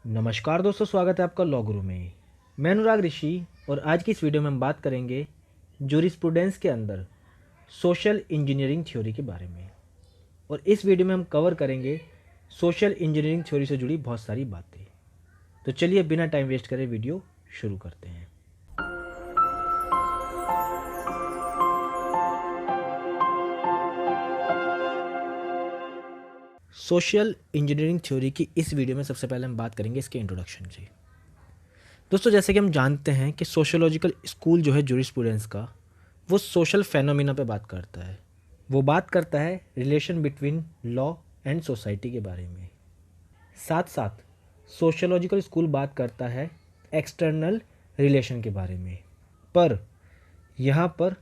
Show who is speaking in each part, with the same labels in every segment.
Speaker 1: नमस्कार दोस्तों, स्वागत है आपका लॉ गुरु में। मैं अनुराग ऋषि और आज की इस वीडियो में हम बात करेंगे जूरिस्प्रूडेंस के अंदर सोशल इंजीनियरिंग थ्योरी के बारे में। और इस वीडियो में हम कवर करेंगे सोशल इंजीनियरिंग थ्योरी से जुड़ी बहुत सारी बातें। तो चलिए बिना टाइम वेस्ट करे वीडियो शुरू करते हैं। सोशल इंजीनियरिंग थ्योरी की इस वीडियो में सबसे पहले हम बात करेंगे इसके इंट्रोडक्शन से। दोस्तों, जैसे कि हम जानते हैं कि सोशियोलॉजिकल स्कूल जो है जूरिस्प्रूडेंस का, वो सोशल फेनोमिना पे बात करता है। वो बात करता है relation between law and society के बारे में। साथ साथ सोशियोलॉजिकल स्कूल बात करता है एक्सटर्नल रिलेशन के बारे में। पर यहाँ पर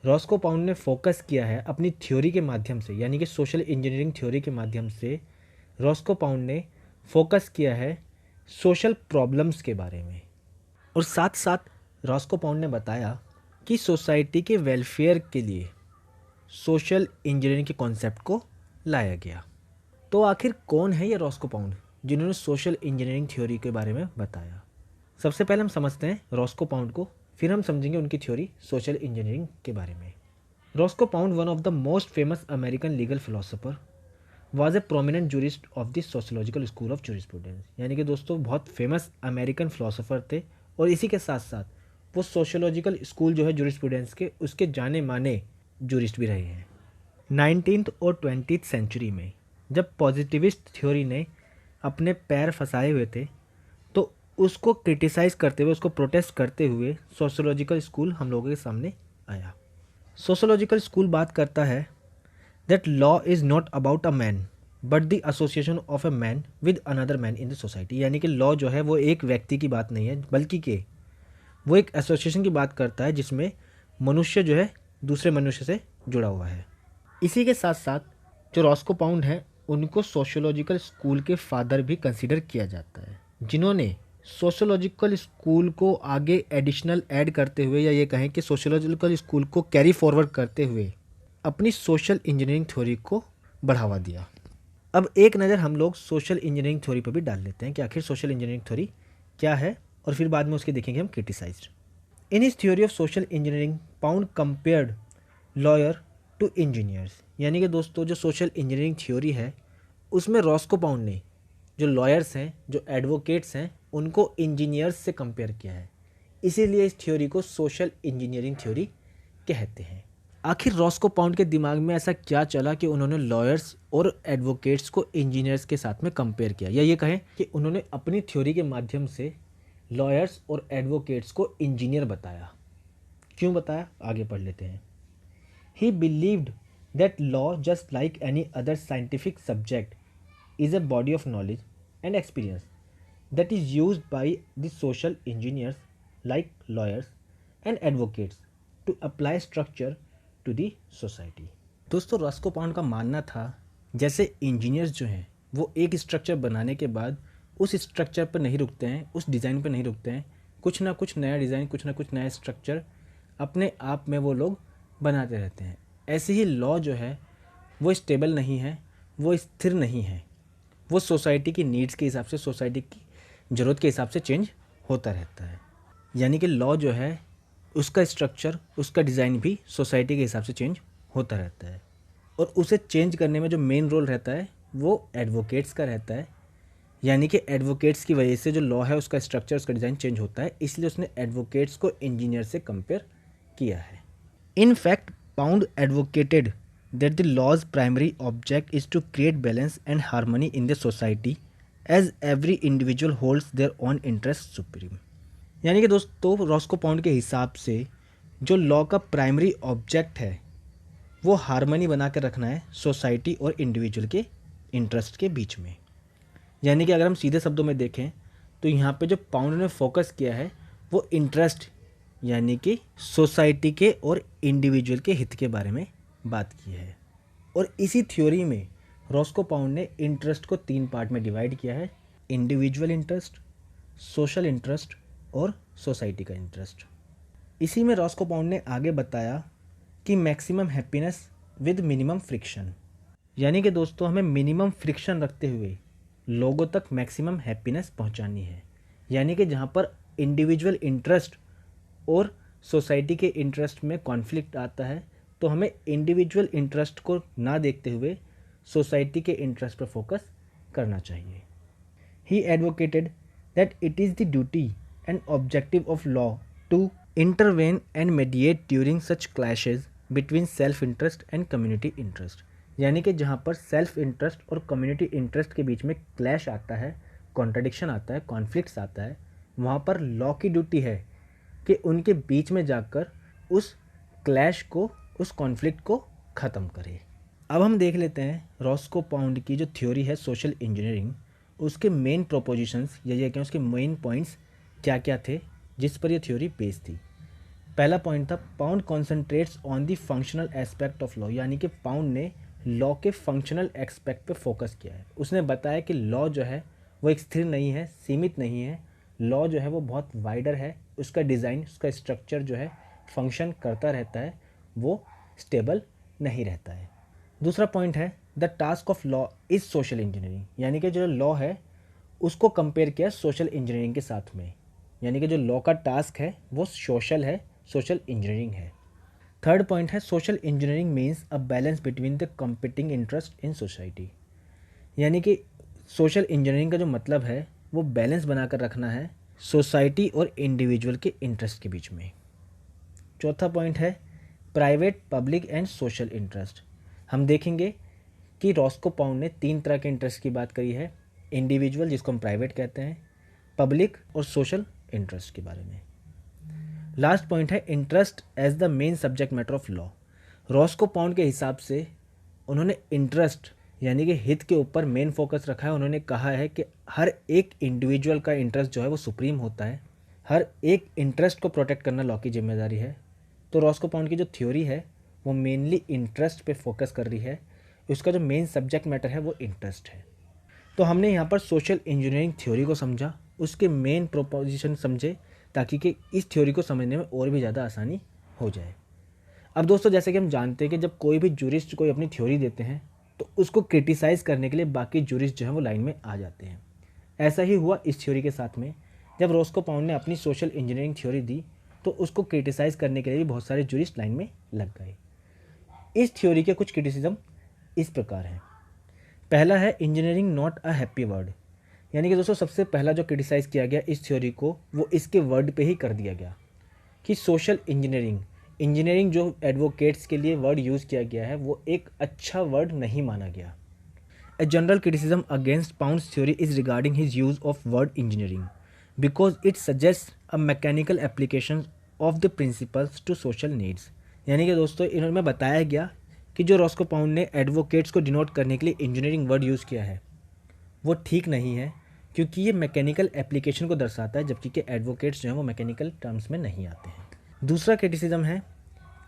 Speaker 1: रॉस्को पाउंड ने फोकस किया है अपनी थ्योरी के माध्यम से, यानी कि सोशल इंजीनियरिंग थ्योरी के माध्यम से रॉस्को पाउंड ने फोकस किया है सोशल प्रॉब्लम्स के बारे में। और साथ साथ रॉस्को पाउंड ने बताया कि सोसाइटी के वेलफेयर के लिए सोशल इंजीनियरिंग के कॉन्सेप्ट को लाया गया। तो आखिर कौन है ये रॉस्को पाउंड जिन्होंने सोशल इंजीनियरिंग थ्योरी के बारे में बताया? सबसे पहले हम समझते हैं रॉस्को पाउंड को, फिर हम समझेंगे उनकी थ्योरी सोशल इंजीनियरिंग के बारे में। Roscoe pound, one of the most famous American legal philosopher, was a prominent jurist of the sociological school of jurisprudence. यानी कि दोस्तों बहुत फेमस अमेरिकन फिलोसोफर थे और इसी के साथ साथ वो सोशियोलॉजिकल स्कूल जो है जूरिस्प्रूडेंस के, उसके जाने माने जूरिस्ट भी रहे हैं। 19th और 20th सेंचुरी में जब पॉजिटिविस्ट थ्योरी ने अपने पैर फंसाए हुए थे, तो उसको क्रिटिसाइज़ करते हुए, उसको प्रोटेस्ट करते हुए सोशियोलॉजिकल स्कूल हम लोगों के सामने आया। सोशियोलॉजिकल स्कूल बात करता है that law is not about a man but the association of a man with another man in the society. यानी कि लॉ जो है वो एक व्यक्ति की बात नहीं है, बल्कि कि वो एक एसोसिएशन की बात करता है जिसमें मनुष्य जो है दूसरे मनुष्य से जुड़ा हुआ है। इसी के साथ साथ जो रॉस्को पाउंड है, उनको सोशियोलॉजिकल स्कूल के फादर भी कंसीडर किया जाता है, जिन्होंने सोशियोलॉजिकल स्कूल को आगे एडिशनल ऐड करते हुए, या ये कहें कि सोशियोलॉजिकल स्कूल को कैरी फॉरवर्ड करते हुए अपनी सोशल इंजीनियरिंग थ्योरी को बढ़ावा दिया। अब एक नज़र हम लोग सोशल इंजीनियरिंग थ्योरी पर भी डाल लेते हैं कि आखिर सोशल इंजीनियरिंग थ्योरी क्या है, और फिर बाद में उसके देखेंगे हम criticised. In his theory of social engineering, Pound compared lawyer to engineers. यानी कि दोस्तों जो सोशल इंजीनियरिंग थ्योरी है, उसमें रॉस्को पाउंड ने जो लॉयर्स हैं, जो एडवोकेट्स हैं, उनको इंजीनियर्स से कंपेयर किया है। इसीलिए इस थ्योरी को सोशल इंजीनियरिंग थ्योरी कहते हैं। आखिर रॉस्को पाउंड के दिमाग में ऐसा क्या चला कि उन्होंने लॉयर्स और एडवोकेट्स को इंजीनियर्स के साथ में कंपेयर किया, या ये कहें कि उन्होंने अपनी थ्योरी के माध्यम से लॉयर्स और एडवोकेट्स को इंजीनियर बताया। क्यों बताया, आगे पढ़ लेते हैं। He believed that law, just like any other scientific subject, is a body of knowledge and experience that is used by the social engineers like lawyers and advocates to apply structure to the society। दोस्तों Roscoe pound का मानना था जैसे engineers जो हैं वो एक structure बनाने के बाद उस स्ट्रक्चर पर नहीं रुकते हैं, उस डिज़ाइन पर नहीं रुकते हैं, कुछ ना कुछ नया डिज़ाइन, कुछ ना कुछ नया स्ट्रक्चर अपने आप में वो लोग बनाते रहते हैं। ऐसे ही लॉ जो है वो स्टेबल नहीं है, वो स्थिर नहीं है, वो सोसाइटी की नीड्स के हिसाब से, सोसाइटी की ज़रूरत के हिसाब से चेंज होता रहता है। यानी कि लॉ जो है उसका स्ट्रक्चर, उसका डिज़ाइन भी सोसाइटी के हिसाब से चेंज होता रहता है, और उसे चेंज करने में जो मेन रोल रहता है वो एडवोकेट्स का रहता है। यानी कि एडवोकेट्स की वजह से जो लॉ है उसका स्ट्रक्चर, उसका डिज़ाइन चेंज होता है, इसलिए उसने एडवोकेट्स को इंजीनियर से कंपेयर किया है। In fact, Pound advocated that the law's primary object is to create balance and harmony in the society, as every individual holds their own interests supreme। यानी कि दोस्तों रॉस्को पाउंड के हिसाब से जो लॉ का प्राइमरी ऑब्जेक्ट है वो हारमनी बना के रखना है सोसाइटी और इंडिविजुअल के इंटरेस्ट के बीच में। यानी कि अगर हम सीधे शब्दों में देखें तो यहाँ पे जो पाउंड ने फोकस किया है वो इंटरेस्ट, यानी कि सोसाइटी के और इंडिविजुअल के हित के बारे में बात की है। और इसी थ्योरी में रॉस्को पाउंड ने इंटरेस्ट को 3 पार्ट में डिवाइड किया है: इंडिविजुअल इंटरेस्ट, सोशल इंटरेस्ट और सोसाइटी का इंटरेस्ट। इसी में रॉस्को पाउंड ने आगे बताया कि maximum happiness with minimum friction. यानी कि दोस्तों हमें मिनिमम फ्रिक्शन रखते हुए लोगों तक मैक्सिमम हैप्पीनेस पहुंचानी है। यानी कि जहां पर इंडिविजुअल इंटरेस्ट और सोसाइटी के इंटरेस्ट में कॉन्फ्लिक्ट आता है, तो हमें इंडिविजुअल इंटरेस्ट को ना देखते हुए सोसाइटी के इंटरेस्ट पर फोकस करना चाहिए। He advocated that it is the duty and objective of law to intervene and mediate during such clashes between self interest and community interest. यानी कि जहाँ पर सेल्फ इंटरेस्ट और कम्युनिटी इंटरेस्ट के बीच में क्लैश आता है, कॉन्ट्रडिक्शन आता है, कॉन्फ्लिक्ट्स आता है, वहाँ पर लॉ की ड्यूटी है कि उनके बीच में जाकर उस क्लैश को, उस कॉन्फ्लिक्ट को ख़त्म करे। अब हम देख लेते हैं रॉस्को पाउंड की जो थ्योरी है सोशल इंजीनियरिंग, उसके मेन प्रोपोजिशंस या ये क्या उसके मेन पॉइंट्स क्या क्या थे जिस पर यह थ्योरी बेस्ड थी। पहला पॉइंट था pound concentrates on the functional aspect of law. यानी कि पाउंड ने लॉ के फंक्शनल एस्पेक्ट पे फोकस किया है। उसने बताया कि लॉ जो है वो एक स्थिर नहीं है, सीमित नहीं है। लॉ जो है वो बहुत वाइडर है, उसका डिज़ाइन, उसका स्ट्रक्चर जो है फंक्शन करता रहता है, वो स्टेबल नहीं रहता है। दूसरा पॉइंट है the task of law is social engineering. यानी कि जो लॉ है उसको कंपेयर किया सोशल इंजीनियरिंग के साथ में। यानी कि जो लॉ का टास्क है वो सोशल है, सोशल इंजीनियरिंग है। थर्ड पॉइंट है social engineering means a balance between the competing interest in society. यानी कि सोशल इंजीनियरिंग का जो मतलब है वो बैलेंस बनाकर रखना है सोसाइटी और इंडिविजुअल के इंटरेस्ट के बीच में। चौथा पॉइंट है private, public and social interest. हम देखेंगे कि रॉस्को पाउंड ने 3 तरह के इंटरेस्ट की बात करी है, इंडिविजुअल जिसको हम प्राइवेट कहते हैं, पब्लिक और सोशल इंटरेस्ट के बारे में। लास्ट पॉइंट है interest as the main subject matter of law. Roscoe Pound के हिसाब से उन्होंने इंटरेस्ट यानी कि हित के ऊपर मेन फोकस रखा है। उन्होंने कहा है कि हर एक इंडिविजुअल का इंटरेस्ट जो है वो सुप्रीम होता है, हर एक इंटरेस्ट को प्रोटेक्ट करना लॉ की जिम्मेदारी है। तो रॉस्को पाउंड की जो थ्योरी है वो मेनली इंटरेस्ट पे फोकस कर रही है, उसका जो मेन सब्जेक्ट मैटर है वो इंटरेस्ट है। तो हमने यहाँ पर सोशल इंजीनियरिंग थ्योरी को समझा, उसके मेन प्रोपोजिशन समझे, ताकि कि इस थ्योरी को समझने में और भी ज़्यादा आसानी हो जाए। अब दोस्तों जैसे कि हम जानते हैं कि जब कोई भी जूरिस्ट कोई अपनी थ्योरी देते हैं तो उसको क्रिटिसाइज़ करने के लिए बाकी जूरिस्ट जो हैं वो लाइन में आ जाते हैं। ऐसा ही हुआ इस थ्योरी के साथ में। जब रॉस्को पाउंड ने अपनी सोशल इंजीनियरिंग थ्योरी दी तो उसको क्रिटिसाइज़ करने के लिए भी बहुत सारे जूरिस्ट लाइन में लग गए। इस थ्योरी के कुछ क्रिटिसिज्म इस प्रकार हैं। पहला है engineering not a happy word. यानी कि दोस्तों सबसे पहला जो क्रिटिसाइज़ किया गया इस थ्योरी को वो इसके वर्ड पे ही कर दिया गया कि सोशल इंजीनियरिंग जो एडवोकेट्स के लिए वर्ड यूज़ किया गया है वो एक अच्छा वर्ड नहीं माना गया। A general criticism against Pound's theory is regarding his use of word engineering because it suggest a mechanical application of the principles to social needs. यानी कि दोस्तों इन्होंने बताया गया कि जो रॉस्को पाउंड ने एडवोकेट्स को डिनोट करने के लिए इंजीनियरिंग वर्ड यूज़ किया है वो ठीक नहीं है, क्योंकि ये मैकेनिकल एप्लीकेशन को दर्शाता है, जबकि कि एडवोकेट्स जो हैं वो मैकेनिकल टर्म्स में नहीं आते हैं। दूसरा क्रिटिसिज्म है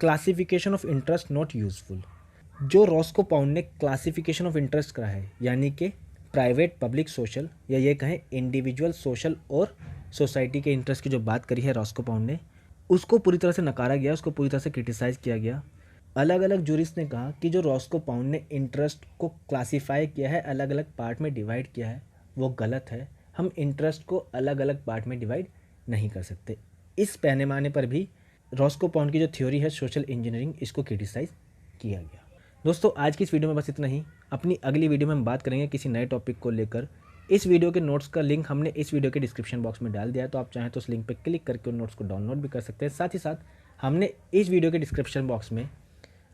Speaker 1: classification of interest not useful. जो रॉस्को पाउंड ने क्लासिफिकेशन ऑफ इंटरेस्ट करा है यानी कि प्राइवेट, पब्लिक, सोशल, या ये कहें इंडिविजुअल, सोशल और सोसाइटी के इंटरेस्ट की जो बात करी है रॉस्को पाउंड ने, उसको पूरी तरह से नकारा गया, उसको पूरी तरह से क्रिटिसाइज़ किया गया। अलग अलग जूरिस्ट ने कहा कि जो रॉस्को पाउंड ने इंटरेस्ट को क्लासीफाई किया है, अलग अलग पार्ट में डिवाइड किया है, वो गलत है। हम इंटरेस्ट को अलग अलग पार्ट में डिवाइड नहीं कर सकते। इस पैमाने पर भी रॉस्को पाउंड की जो थ्योरी है सोशल इंजीनियरिंग, इसको क्रिटिसाइज़ किया गया। दोस्तों आज की इस वीडियो में बस इतना ही। अपनी अगली वीडियो में हम बात करेंगे किसी नए टॉपिक को लेकर। इस वीडियो के नोट्स का लिंक हमने इस वीडियो के डिस्क्रिप्शन बॉक्स में डाल दिया है, तो आप चाहें तो उस लिंक पर क्लिक करके उन नोट्स को डाउनलोड भी कर सकते हैं। साथ ही साथ हमने इस वीडियो के डिस्क्रिप्शन बॉक्स में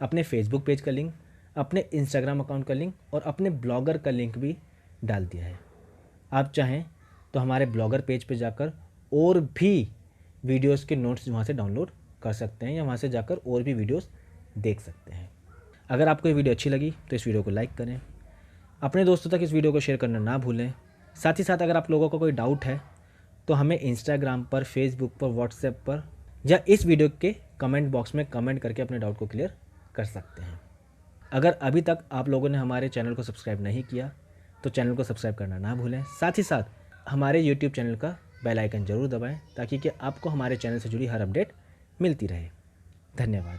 Speaker 1: अपने फेसबुक पेज का लिंक, अपने इंस्टाग्राम अकाउंट का लिंक और अपने ब्लॉगर का लिंक भी डाल दिया है। आप चाहें तो हमारे ब्लॉगर पेज पे जाकर और भी वीडियोस के नोट्स वहाँ से डाउनलोड कर सकते हैं, या वहाँ से जाकर और भी वीडियोस देख सकते हैं। अगर आपको ये वीडियो अच्छी लगी तो इस वीडियो को लाइक करें, अपने दोस्तों तक इस वीडियो को शेयर करना ना भूलें। साथ ही साथ अगर आप लोगों को कोई डाउट है तो हमें इंस्टाग्राम पर, फेसबुक पर, व्हाट्सएप पर या इस वीडियो के कमेंट बॉक्स में कमेंट करके अपने डाउट को क्लियर कर सकते हैं। अगर अभी तक आप लोगों ने हमारे चैनल को सब्सक्राइब नहीं किया तो चैनल को सब्सक्राइब करना ना भूलें। साथ ही साथ हमारे यूट्यूब चैनल का बेल आइकन ज़रूर दबाएं, ताकि कि आपको हमारे चैनल से जुड़ी हर अपडेट मिलती रहे। धन्यवाद।